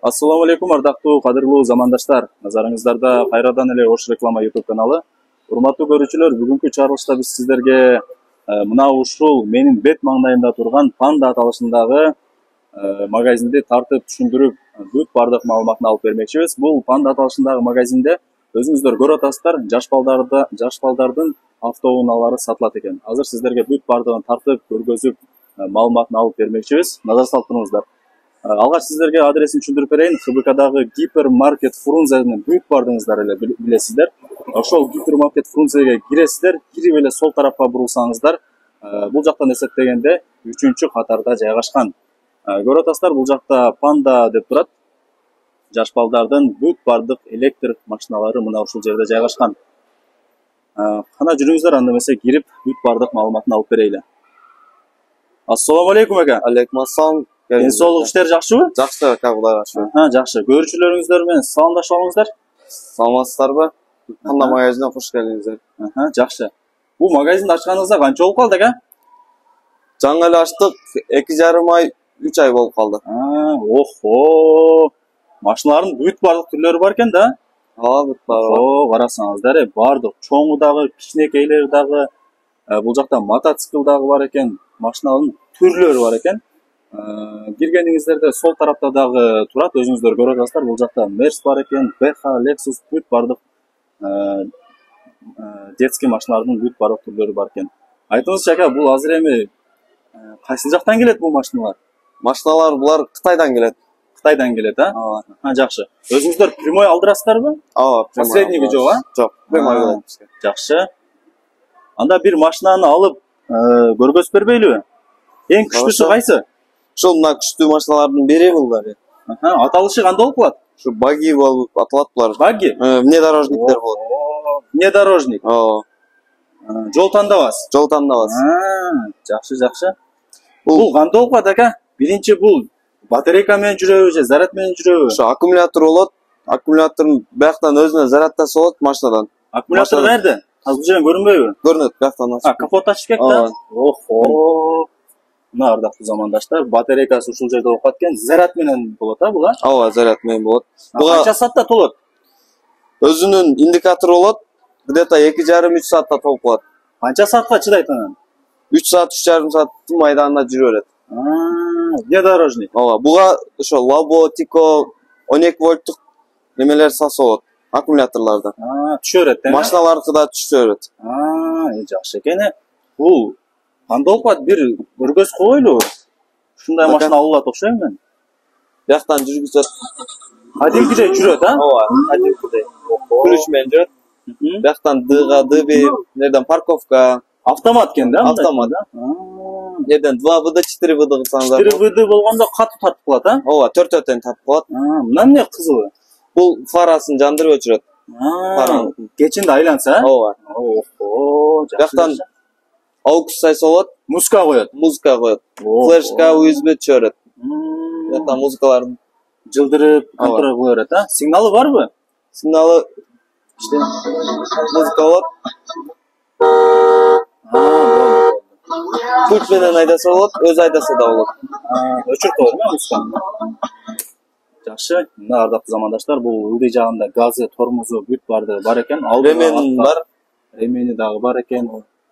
Assalamu alaikum ардактуу кадырлуу замандаштар. Назарыңыздарда кайрадан эле Ош реклама YouTube каналы. Урматтуу көрүүчүлөр, бүгүнкү чыгарылышта биз сиздерге мына ушул менин бет маңдайымда турган Панда аталышындагы магазинди тартып түшүндүрүп, бүт бардык маалыматын алып бермекчибиз. Бул Панда аталышындагы магазинде өзүңүздөр көрүп атасыздар, жаш балдардын автоунаалары сатылат экен. Азыр сиздерге бүт бардыгын тартып, көргөзүп, маалыматын алып бермекчибиз. Назар салып туруңуздар. Алгач сиздерге адресин түшүндүрүп берейин. ХБКдагы гипермаркет Фрунзенин бүт бардыгыңыздар эле билесиздер. Ошол гипермаркет Фрунзеге киресиздер, кирип эле сол тарапка бурулсаңыздар, бул жактан эсептегенде 3-катарда жайгашкан. Көрүп атасыздар, бул жакта Панда деп турат. Жаш балдардын бүт бардык электр машиналары мына ушул жерде жайгашкан. Кана жүрүңүздөр, анда эмесе кирип бүт бардык маалыматын алып берели. Ассаламу алейкум ака. Алейкум ассалам. Ден соолук иштер жакшыбы? Жакшы, Кудайга шүкүр. Жакшы. Көрүүчүлөрүңүздөр менен саламдашып алыңыздар. Саламатсыздарбы? Панда магазинине кош келиңиздер. Жакшы. Бул магазинди ачканыңызга канча болуп калды ака? Жаңы эле ачтык, 2,5 ай, 3 ай болуп калды. Охо. Машиналардын бүт бардык түрлөрү бар экен да? Бүт бар. Карасаңыздар, бардык чоңу дагы, кичинекейлери дагы, бул жакта мотоцикл дагы бар экен, машиналардын түрлөрү бар экен. Киргениңиздерде сол тарапта дагы турат, өзүңүздөр көрүп атасыздар. Бул жакта Мерс бар экен, БХ, Lexus бүт бардык детский машиналардын бүт бардык түрлөрү бар экен. Айтыңызчы ака, бул азыр эми кайсы жактан келет бул машиналар? Машиналар булар Кытайдан келет. Кытайдан келет, жакшы. Өзүңүздөр прямой алдырасыздарбы? Посредниги жок, Жок, прямой келет бизге. Жакшы. Анда бир машинаны алып көргөзүп бербейлиби? Эң күчтүүсү кайсы? Ушул мына күчтүү машиналардын бири булар. Аталышы кандай болуп калат? Ушу баги болуп аталат булар. Баги? Внедорожниктер болот. Внедорожник. Жол тандабас. Жол тандабас. Жакшы. Бул кандай болуп калат ака? Биринчи бул батарейка менен жүрөбү же заряд менен жүрөбү? Ушу аккумулятор болот. Аккумуляторун бияктан өзүнө заряддаса болот машинадан. Аккумулятор каерде? Азыр бул жерден көрүнбөйбү? Көрүнөт, бияктан. Капот ачып керек да? Охо. Мына ардактуу замандаштар, батарейкасы ушул жерде болуп калат экен. Заряд менен болот, буга? Заряд менен болот. Канча саатта толот? Өзүнүн индикатору болот. Где-то 2,5-3 саатта толуп калат. Канча саатка чыдайт анан? 3 саат, 3,5 саат майданда жүрө берет. Внедорожник. Буга ошо Лабо, Тико 12 вольттук немелер салса болот. Аккумуляторлардан. Түшө берет, машиналаркы да түшө берет. Жакшы экен. Бул кандай болуп калат? Бир көргөзүп коелу. Ушундай машина алып окшойм мен. Бияктан жүргүзөт. Кадимкидей жүрөт, Кадимкидей. Ключ менен жүрөт. Бияктан дыга, дыби, нерден парковка. Автомат экен да? Автомат. Нерден 2ВД, 4ВД кылсаңыздар. 4ВД болгондо катуу тартып калат, 4-4тен тартып калат. Мына эмне кызылы? Бул фарасын жандырып өчүрөт. Кечинде айланса, Бияктан AUX сайса болот. Музыка коет. Флешка, USB түшө берет. Бияктан музыкаларын жылдырып, контроль кыла берет, Сигналы барбы? Сигналы музыка болот. Пульт менен айдаса болот, өзү айдаса да болот. Өчүрүп коет, музыканы. Жакшы. Мына ардактуу замандаштар, бул ылдый жагында газы, тормозу бүт бардыгы бар экен. Ремени бар. Ремени дагы бар экен.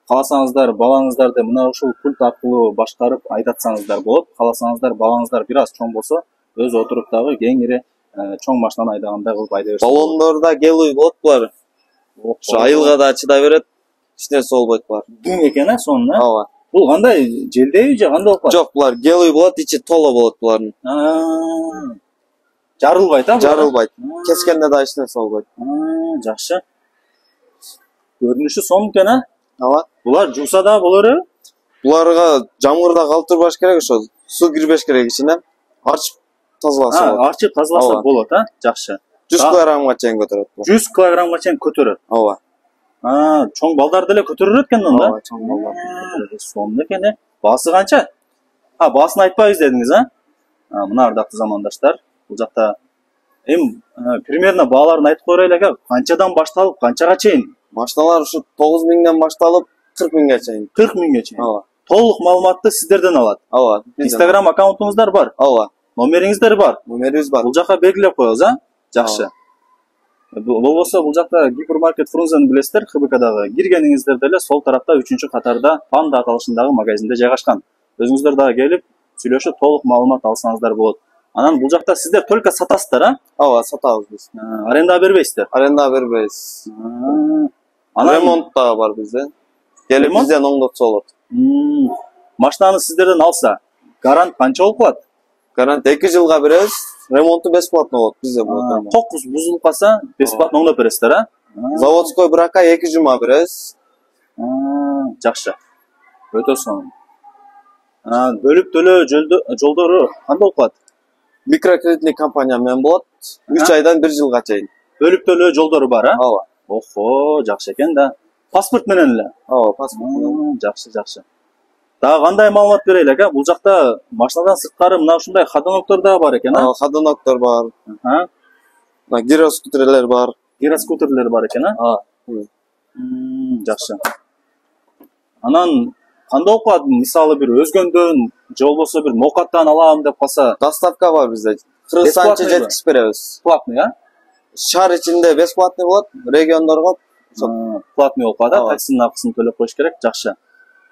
Кааласаңыздар, балаңыздарды мына ушул пульт аркылуу башкарып айдатсаңыздар болот. Кааласаңыздар, балаңыздар бир аз чоң болсо, өзү отуруп дагы кеңири чоң машинаны айдагандай кылып айдай берсе. Балондорда гелуй болот булар. Ошо айылга да чыдай берет. Эч нерсе болбойт булар. Дүң экен, сонун, Бул кандай, желдеби же кандай болуп калат? Жок, булар гелуй болот, ичи толо болот булардын. Жарылбайт, Жарылбайт. Кескенде да эч нерсе болбойт. Жакшы. Көрүнүшү сонун экен, Булар жууса да болор эле? Буларга жамгырда калтырбаш керек, ошо суу кирбеш керек ичине. Арчып тазаласа болот. Арчып тазаласа болот, Жакшы. 100 килограммга чейин көтөрөт. 100 килограммга чейин көтөрөт. Чоң балдар деле көтөрүлөт экен анда. Чоң балдар. Сонун экен, Баасы канча? Баасын айтпайбыз дедиңиз, Мына ардактуу замандаштар, бул жакта примерно бааларын айтып коелу ака. Канчадан башталып, канчага чейин? Машиналар ушу 9 миңден башталып 40 миңге чейин. 40 миңге чейин. Толук маалыматты сиздерден алат. Ооба. Instagram аккаунтуңуздар бар? Ооба. Номериңиздер бар. Номерибиз бар. Бул жака белгилеп коебуз, а? Жакшы. Болбосо бул жакта гипермаркет Фрунзени билесиздер, ХБКдагы. Киргениңиздерде эле сол тарапта 3-катарда Панда аталышындагы магазинде жайгашкан. Өзүңүздөр дагы келип, сүйлөшүп толук маалымат алсаңыздар болот. Анан бул жакта сиздер только сатасыздар, а? Ооба, сатабыз биз. Аренда бербейсиздер. Аренда бербейбиз. Анан Ремонт да бар бизде. Келип Ремонт? бизден оңдотсо болот. Машинаны сиздерден алса, гарант канча болуп калат? Гарант 2 жылга беребиз. Ремонту бесплатно болот бизде болот. Кокус бузулуп калса, бесплатно оңдоп бересиздер, а? Заводской брака 2 жума беребиз. Жакшы. Өтө сонун. Бөлүп төлөө жолдору кандай болуп калат? Микрокредитный компания менен болот. 3 айдан 1 жылга чейин. Бөлүп төлөө жолдору бар, а? Ооба. Охо, жакшы экен да. Паспорт менен эле. Ооба, паспорт. Жакшы, жакшы. Дагы кандай маалымат берели ака? Бул жакта машинадан сырткары мына ушундай ходоноктор дагы бар экен, а? Ходоноктор бар. Гироскутерлер бар. Гироскутерлер бар экен, а? Жакшы. Анан кандай болуп калат? Мисалы бир өзгөндөн же болбосо бир ноокаттан алам деп калса, Доставка бар бизде. Кыргызстанча жеткизип беребиз. платный, а? Шаар ичинде бесплатный болот, региондорго Платный болуп калат, а? Ооба. Таксинин акысын төлөп коюш керек. Жакшы.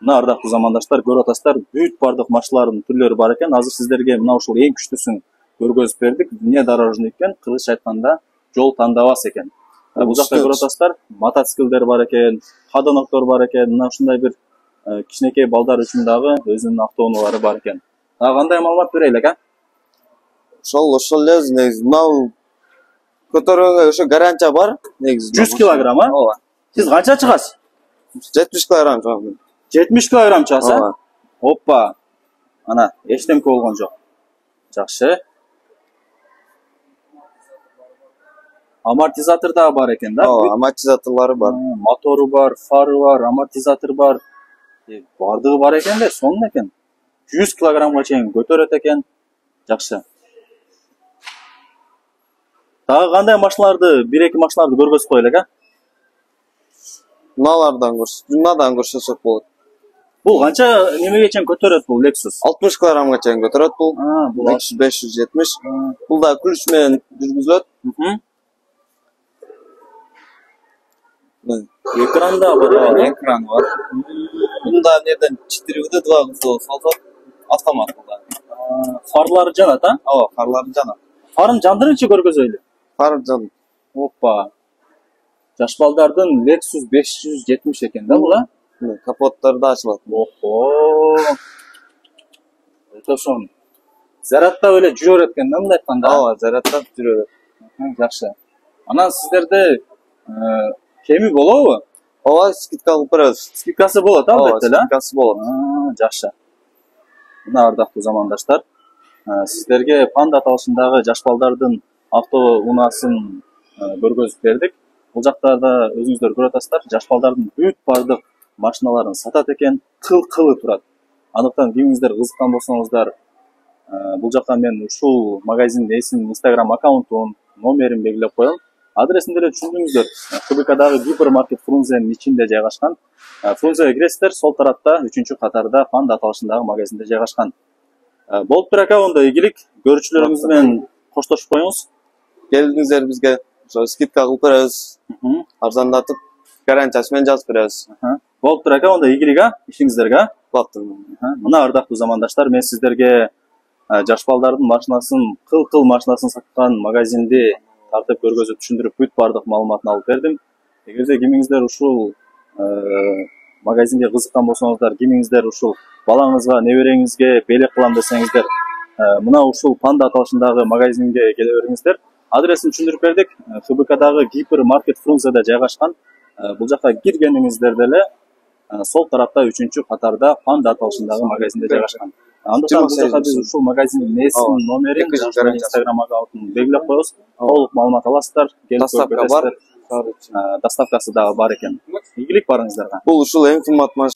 Мына ардактуу замандаштар, көрүп атасыздар, бүт бардык машиналардын түрлөрү бар экен. Азыр сиздерге мына ушул эң күчтүүсүн көргөзүп бердик. Внедорожный экен, кыргызча айтканда жол тандабас экен. Бул жакта көрүп атасыздар, мотоциклдер бар экен, ходоноктор бар экен. Мына ушундай бир кичинекей балдар үчүн дагы өзүнүн автоунаалары бар экен. Дагы кандай маалымат берели ака? ошол эле негизи. Мына көтөргөнгө ошо гарантия бар негизи. 100 килограмм, а? Ооба. Сиз канча чыгасыз? 70 килограмм чыгам. 70 килограмм чыгасыз, а? Ооба. Оппа. Ана, эчтемке болгон жок. Жакшы. Амортизатор дагы бар экен да? Ооба, амортизаторлору бар. Мотору бар, фары бар, амортизатор бар. Бардыгы бар экен да, сонун экен. 100 килограммга чейин көтөрөт экен. Жакшы. Дагы кандай машиналарды, 1-2 машиналарды көргөзүп коелу ака? Мынадан көрсөтсөк болот. Бул канча немеге чейин көтөрөт бул Lexus? 60 килограммга чейин көтөрөт бул. Бул 570. Бул да ключ менен жүргүзүлөт. Экран да бар. Экран бар. Мында неден 4 2 салсат автомат булда. Фарлары жанат, а? Ооба, фарлары жанат. Фарын жандырыңчы көргөзөйлү. Фар жан. Оппа. Жаш балдардын Lexus 570 экен да бул, а? Капоттор да ачылат. Охо. Өтө сонун. Зарядтап эле жүрө берет экен да мындай айтканда. Ооба, зарядтап жүрө берет. Жакшы. Анан сиздерде кеми болобу? Ооба, скидка кылып беребиз. Скидкасы болот, албетте эле. Скидкасы болот. Жакшы. Мына ардактуу замандаштар, сиздерге Панда аталышындагы жаш балдардын автоунаасын көргөзүп бердик. Бул жакта да өзүңүздөр көрүп атасыздар, жаш балдардын бүт бардык машиналарын сатат экен, кыл-кылы турат. Андыктан кимиңиздер кызыккан болсоңуздар, бул жакка мен ушул магазиндин эсин, Instagram аккаунтун, номерин белгилеп коем. Адресин деле түшүндүңүздөр. ХБКдагы гипермаркет Фрунзенин ичинде жайгашкан. Фрунзеге киресиздер, сол тарапта 3-катарда Панда аталышындагы магазинде жайгашкан. Болуптур ака, онда ийгилик. Көрүүчүлөрүңүз менен коштошуп коюңуз. Келиңиздер бизге. Ошо скидка кылып беребиз. Арзандатып, гарантиясы менен жазып беребиз. Болуптур ака, онда ийгилик, а? Ишиңиздерге. Болуптур. Мына ардактуу замандаштар, мен сиздерге жаш балдардын машинасын, кыл-кыл машинасын саткан магазинди тартып көргөзүп түшүндүрүп бүт бардык маалыматын алып бердим. Эгерде кимиңиздер ушул магазинге кызыккан болсоңуздар, кимиңиздер ушул балаңызга, небереңизге белек кылам десеңиздер, мына ушул Панда аталышындагы магазинге келе бериңиздер. Адресин түшүндүрүп бердик. ХБКдагы гипермаркет Фрунзеде жайгашкан. Бул жакка киргениңиздерде эле сол тарапта 3-катарда Панда аталышындагы магазинде жайгашкан. Андыктан бул жака биз ушул магазиндин эсин, номерин, Instagram аккаунтун белгилеп коебуз. Толук маалымат аласыздар. Доставка бар. Доставкасы дагы бар экен. Ийгилик барыңыздарга. Бул ушул эң кымбат